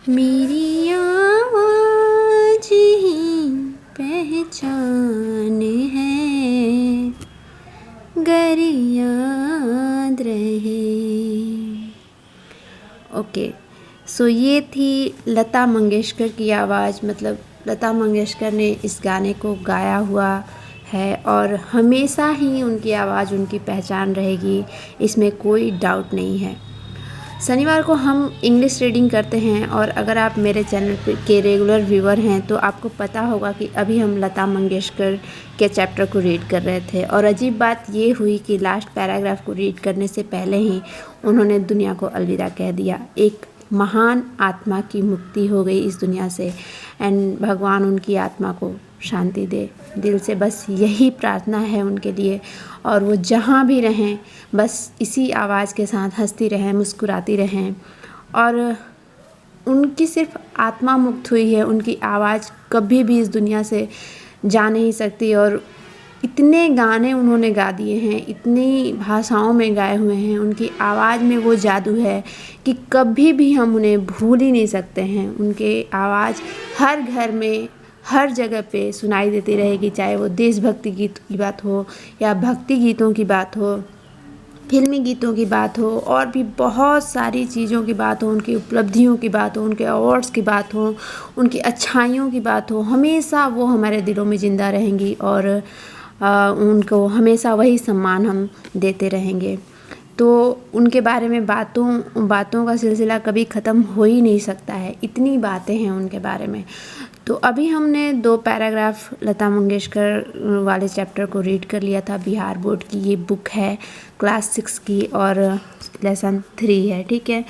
मेरी आवाज़ ही पहचान है, गर याद रहे। ओके, सो ये थी लता मंगेशकर की आवाज़। मतलब लता मंगेशकर ने इस गाने को गाया हुआ है और हमेशा ही उनकी आवाज़ उनकी पहचान रहेगी, इसमें कोई डाउट नहीं है। शनिवार को हम इंग्लिश रीडिंग करते हैं और अगर आप मेरे चैनल के रेगुलर व्यूअर हैं तो आपको पता होगा कि अभी हम लता मंगेशकर के चैप्टर को रीड कर रहे थे। और अजीब बात ये हुई कि लास्ट पैराग्राफ को रीड करने से पहले ही उन्होंने दुनिया को अलविदा कह दिया। एक महान आत्मा की मुक्ति हो गई इस दुनिया से, एंड भगवान उनकी आत्मा को शांति दे। दिल से बस यही प्रार्थना है उनके लिए, और वो जहाँ भी रहें बस इसी आवाज़ के साथ हंसती रहें, मुस्कुराती रहें। और उनकी सिर्फ आत्मा मुक्त हुई है, उनकी आवाज़ कभी भी इस दुनिया से जा नहीं सकती। और इतने गाने उन्होंने गा दिए हैं, इतनी भाषाओं में गाए हुए हैं, उनकी आवाज़ में वो जादू है कि कभी भी हम उन्हें भूल ही नहीं सकते हैं। उनके आवाज़ हर घर में, हर जगह पे सुनाई देती रहेगी, चाहे वो देशभक्ति गीत की बात हो या भक्ति गीतों की बात हो, फिल्मी गीतों की बात हो, और भी बहुत सारी चीज़ों की बात हो, उनकी उपलब्धियों की बात हो, उनके अवार्ड्स की बात हो, उनकी अच्छाइयों की बात हो। हमेशा वो हमारे दिलों में ज़िंदा रहेंगी और उनको हमेशा वही सम्मान हम देते रहेंगे। तो उनके बारे में बातों का सिलसिला कभी ख़त्म हो ही नहीं सकता है, इतनी बातें हैं उनके बारे में। तो अभी हमने 2 पैराग्राफ लता मंगेशकर वाले चैप्टर को रीड कर लिया था। बिहार बोर्ड की ये बुक है, क्लास 6 की, और लेसन 3 है, ठीक है।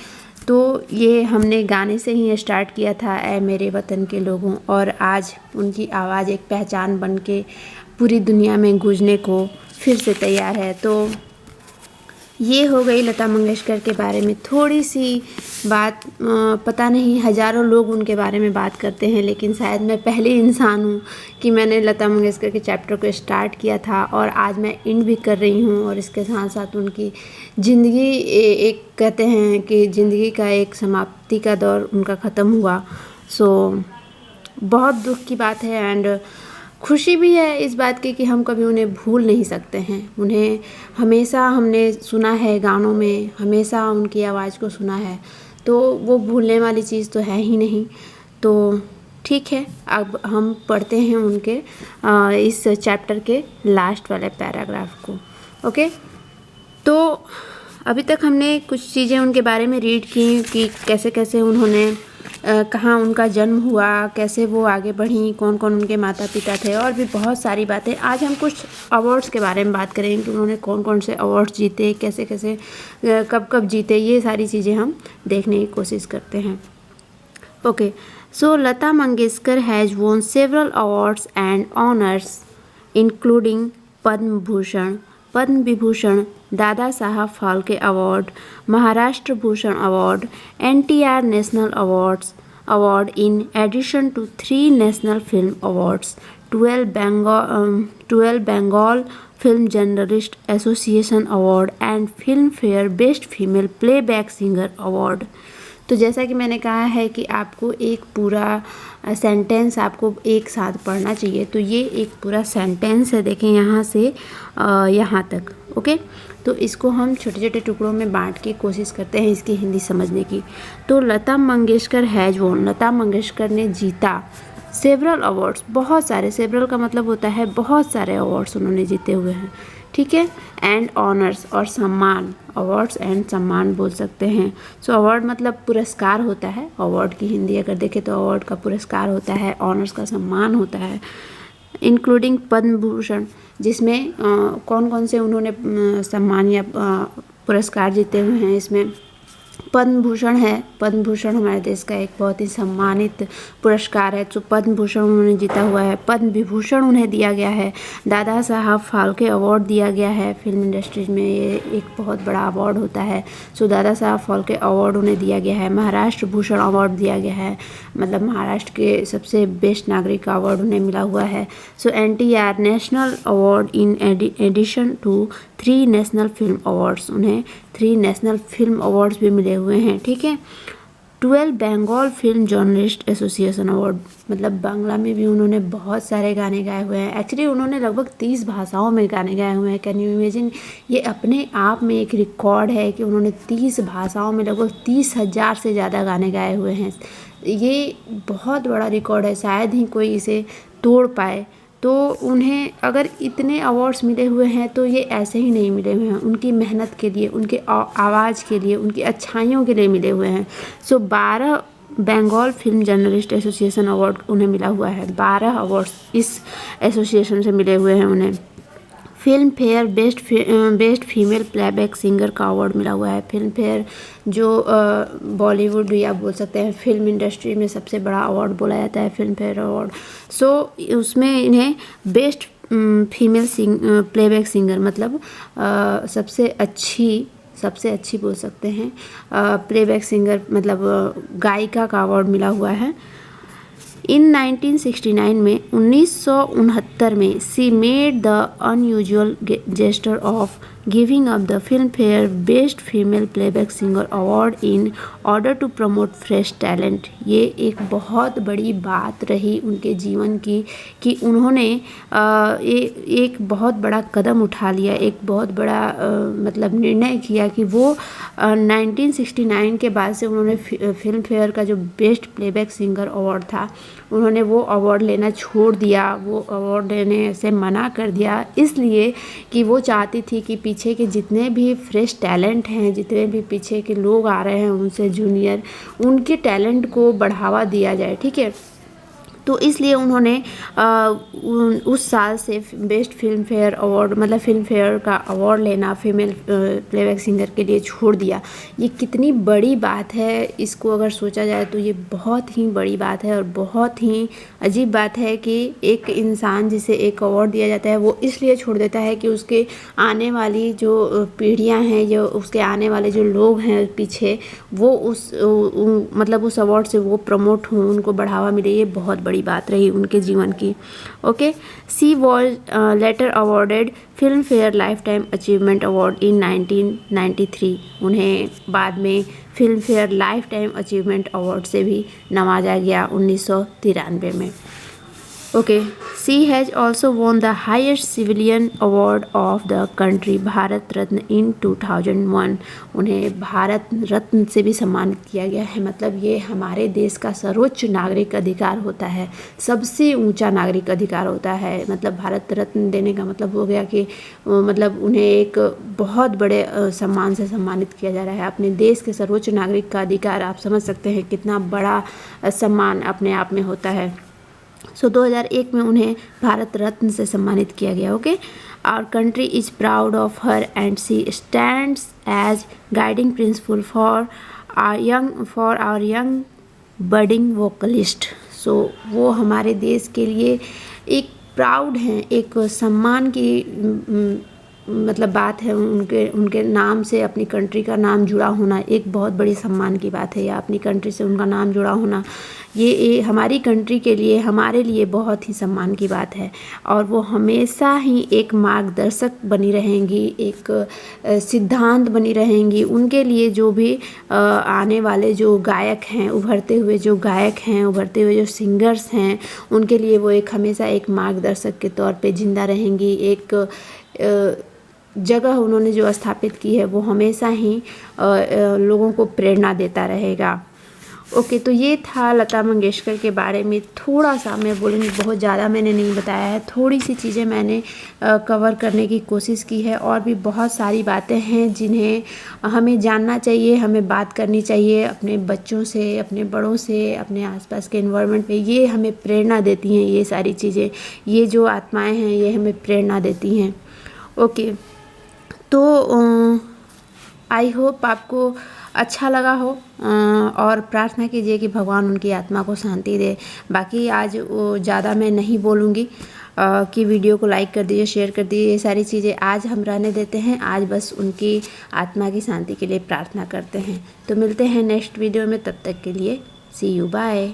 तो ये हमने गाने से ही स्टार्ट किया था, ऐ मेरे वतन के लोगों, और आज उनकी आवाज़ एक पहचान बन के पूरी दुनिया में गूंजने को फिर से तैयार है। तो ये हो गई लता मंगेशकर के बारे में थोड़ी सी बात। पता नहीं हज़ारों लोग उनके बारे में बात करते हैं, लेकिन शायद मैं पहली इंसान हूँ कि मैंने लता मंगेशकर के चैप्टर को स्टार्ट किया था और आज मैं एंड भी कर रही हूँ। और इसके साथ साथ उनकी ज़िंदगी, एक कहते हैं कि ज़िंदगी का एक समाप्ति का दौर उनका ख़त्म हुआ। सो बहुत दुख की बात है, एंड खुशी भी है इस बात की कि हम कभी उन्हें भूल नहीं सकते हैं। उन्हें हमेशा हमने सुना है, गानों में हमेशा उनकी आवाज़ को सुना है, तो वो भूलने वाली चीज़ तो है ही नहीं। तो ठीक है, अब हम पढ़ते हैं उनके इस चैप्टर के लास्ट वाले पैराग्राफ को। ओके, तो अभी तक हमने कुछ चीज़ें उनके बारे में रीड की कि कैसे कैसे उन्होंने कहाँ उनका जन्म हुआ, कैसे वो आगे बढ़ी, कौन कौन उनके माता पिता थे, और भी बहुत सारी बातें। आज हम कुछ अवार्ड्स के बारे में बात करेंगे कि उन्होंने कौन कौन से अवार्ड्स जीते, कैसे कैसे कब कब जीते, ये सारी चीज़ें हम देखने की कोशिश करते हैं। Okay, so Lata Mangeshkar has won several awards and honours including Padma Bhushan, Padma Vibhushan, Dada Saheb Phalke award, Maharashtra Bhushan award, NTR national award in addition to 3 national film awards, 12 Bengal Film Journalist Association Award and Filmfare Best Female Playback Singer Award। तो जैसा कि मैंने कहा है कि आपको एक पूरा सेंटेंस आपको एक साथ पढ़ना चाहिए, तो ये एक पूरा सेंटेंस है, देखें यहाँ से यहाँ तक। ओके, तो इसको हम छोटे छोटे टुकड़ों में बांट के कोशिश करते हैं इसकी हिंदी समझने की। तो लता मंगेशकर हैज़ वॉन, लता मंगेशकर ने जीता सेवरल अवार्ड्स, बहुत सारे, सेवरल का मतलब होता है बहुत सारे अवार्ड्स उन्होंने जीते हुए हैं, ठीक है। एंड ऑनर्स, और सम्मान, अवार्ड्स एंड सम्मान बोल सकते हैं। सो अवार्ड मतलब पुरस्कार होता है, अवार्ड की हिंदी अगर देखें तो अवार्ड का पुरस्कार होता है, ऑनर्स का सम्मान होता है। इंक्लूडिंग पद्म भूषण, जिसमें कौन कौन से उन्होंने सम्मान या पुरस्कार जीते हुए हैं, इसमें पद्म भूषण है। पद्म भूषण हमारे देश का एक बहुत ही सम्मानित पुरस्कार है, जो पद्म भूषण उन्होंने जीता हुआ है। पद्म विभूषण उन्हें दिया गया है। दादा साहब फाल्के अवार्ड दिया गया है, फिल्म इंडस्ट्रीज में ये एक बहुत बड़ा अवार्ड होता है। सो दादा साहब फाल्के अवार्ड उन्हें दिया गया है। महाराष्ट्र भूषण अवार्ड दिया गया है, मतलब महाराष्ट्र के सबसे बेस्ट नागरिक का अवार्ड उन्हें मिला हुआ है। So NTR national award in addition to 3 national film awards, उन्हें 3 नेशनल फिल्म अवार्ड्स भी मिले हुए हैं, ठीक है। 12 Bengal film journalist association award, मतलब बांग्ला में भी उन्होंने बहुत सारे गाने गाए हुए हैं। एक्चुअली उन्होंने लगभग 30 भाषाओं में गाने गाए हुए हैं। कैन यू इमेजिन, ये अपने आप में एक रिकॉर्ड है कि उन्होंने 30 भाषाओं में लगभग 30,000 से ज़्यादा गाने गाए हुए हैं। ये बहुत बड़ा रिकॉर्ड है, शायद ही कोई इसे तोड़ पाए। तो उन्हें अगर इतने अवार्ड्स मिले हुए हैं तो ये ऐसे ही नहीं मिले हुए हैं, उनकी मेहनत के लिए, उनके आवाज़ के लिए, उनकी अच्छाइयों के लिए मिले हुए हैं। So 12 Bengal film journalist association award उन्हें मिला हुआ है। 12 अवार्ड्स इस एसोसिएशन से मिले हुए हैं उन्हें। Film fair best female playback singer का अवार्ड मिला हुआ है। फिल्म फेयर जो बॉलीवुड या बोल सकते हैं फिल्म इंडस्ट्री में सबसे बड़ा अवार्ड बोला जाता है, फिल्म फेयर अवार्ड। सो उसमें इन्हें बेस्ट फीमेल प्लेबैक सिंगर, मतलब सबसे अच्छी बोल सकते हैं प्लेबैक सिंगर, मतलब गायिका का अवार्ड मिला हुआ है। इन 1969 में 1969 में she made the unusual gesture of giving up the Filmfare best female playback singer award in order to promote fresh talent. ये एक बहुत बड़ी बात रही उनके जीवन की कि उन्होंने एक बहुत बड़ा कदम उठा लिया, एक बहुत बड़ा मतलब निर्णय किया कि वो 1969 के बाद से उन्होंने फिल्म फेयर का जो बेस्ट प्लेबैक सिंगर अवार्ड था, उन्होंने वो अवार्ड लेना छोड़ दिया, वो अवार्ड लेने से मना कर दिया, इसलिए कि वो चाहती थी कि पीछे के जितने भी फ्रेश टैलेंट हैं, जितने भी पीछे के लोग आ रहे हैं उनसे जूनियर, उनके टैलेंट को बढ़ावा दिया जाए, ठीक है। तो इसलिए उन्होंने उस साल से बेस्ट फिल्म फेयर अवार्ड, मतलब फिल्म फेयर का अवार्ड लेना फीमेल प्लेबैक सिंगर के लिए छोड़ दिया। ये कितनी बड़ी बात है, इसको अगर सोचा जाए तो ये बहुत ही बड़ी बात है और बहुत ही अजीब बात है कि एक इंसान जिसे एक अवार्ड दिया जाता है वो इसलिए छोड़ देता है कि उसके आने वाली जो पीढ़ियाँ हैं, जो उसके आने वाले जो लोग हैं पीछे, वो मतलब उस अवार्ड से वो प्रमोट हों, उनको बढ़ावा मिले। ये बहुत बड़ी बात रही उनके जीवन की। Okay, she was later awarded Filmfare lifetime achievement award in 1993। उन्हें बाद में Filmfare lifetime achievement award से भी नवाजा गया 1993 में। Okay, she has also won the highest civilian award of the country Bharat Ratna in 2001। उन्हें भारत रत्न से भी सम्मानित किया गया है। मतलब ये हमारे देश का सर्वोच्च नागरिक अधिकार होता है, सबसे ऊंचा नागरिक अधिकार होता है। मतलब भारत रत्न देने का मतलब हो गया कि मतलब उन्हें एक बहुत बड़े सम्मान से सम्मानित किया जा रहा है। अपने देश के सर्वोच्च नागरिक का अधिकार, आप समझ सकते हैं कितना बड़ा सम्मान अपने आप में होता है। सो 2001 में उन्हें भारत रत्न से सम्मानित किया गया। Okay, our country is proud of her and she stands as guiding principle for our young budding vocalist. So वो हमारे देश के लिए एक प्राउड हैं, एक सम्मान की मतलब बात है। उनके नाम से अपनी कंट्री का नाम जुड़ा होना एक बहुत बड़ी सम्मान की बात है, या अपनी कंट्री से उनका नाम जुड़ा होना ये हमारी कंट्री के लिए, हमारे लिए बहुत ही सम्मान की बात है। और वो हमेशा ही एक मार्गदर्शक बनी रहेंगी, एक सिद्धांत बनी रहेंगी उनके लिए। जो भी आने वाले जो गायक हैं, उभरते हुए जो गायक हैं, उभरते हुए जो सिंगर्स हैं, उनके लिए वो एक हमेशा एक मार्गदर्शक के तौर पे जिंदा रहेंगी। एक जगह उन्होंने जो स्थापित की है वो हमेशा ही लोगों को प्रेरणा देता रहेगा। ओके, तो ये था लता मंगेशकर के बारे में थोड़ा सा मैं बोलूँगी, बहुत ज़्यादा मैंने नहीं बताया है, थोड़ी सी चीज़ें मैंने कवर करने की कोशिश की है। और भी बहुत सारी बातें हैं जिन्हें हमें जानना चाहिए, हमें बात करनी चाहिए अपने बच्चों से, अपने बड़ों से, अपने आसपास के एनवायरनमेंट में। ये हमें प्रेरणा देती हैं, ये सारी चीज़ें, ये जो आत्माएँ हैं ये हमें प्रेरणा देती हैं। ओके, तो आई होप आपको अच्छा लगा हो, और प्रार्थना कीजिए कि भगवान उनकी आत्मा को शांति दे। बाकी आज ज़्यादा मैं नहीं बोलूँगी कि वीडियो को लाइक कर दीजिए, शेयर कर दीजिए, ये सारी चीज़ें आज हम रहने देते हैं। आज बस उनकी आत्मा की शांति के लिए प्रार्थना करते हैं। तो मिलते हैं नेक्स्ट वीडियो में, तब तक के लिए सी यू, बाय।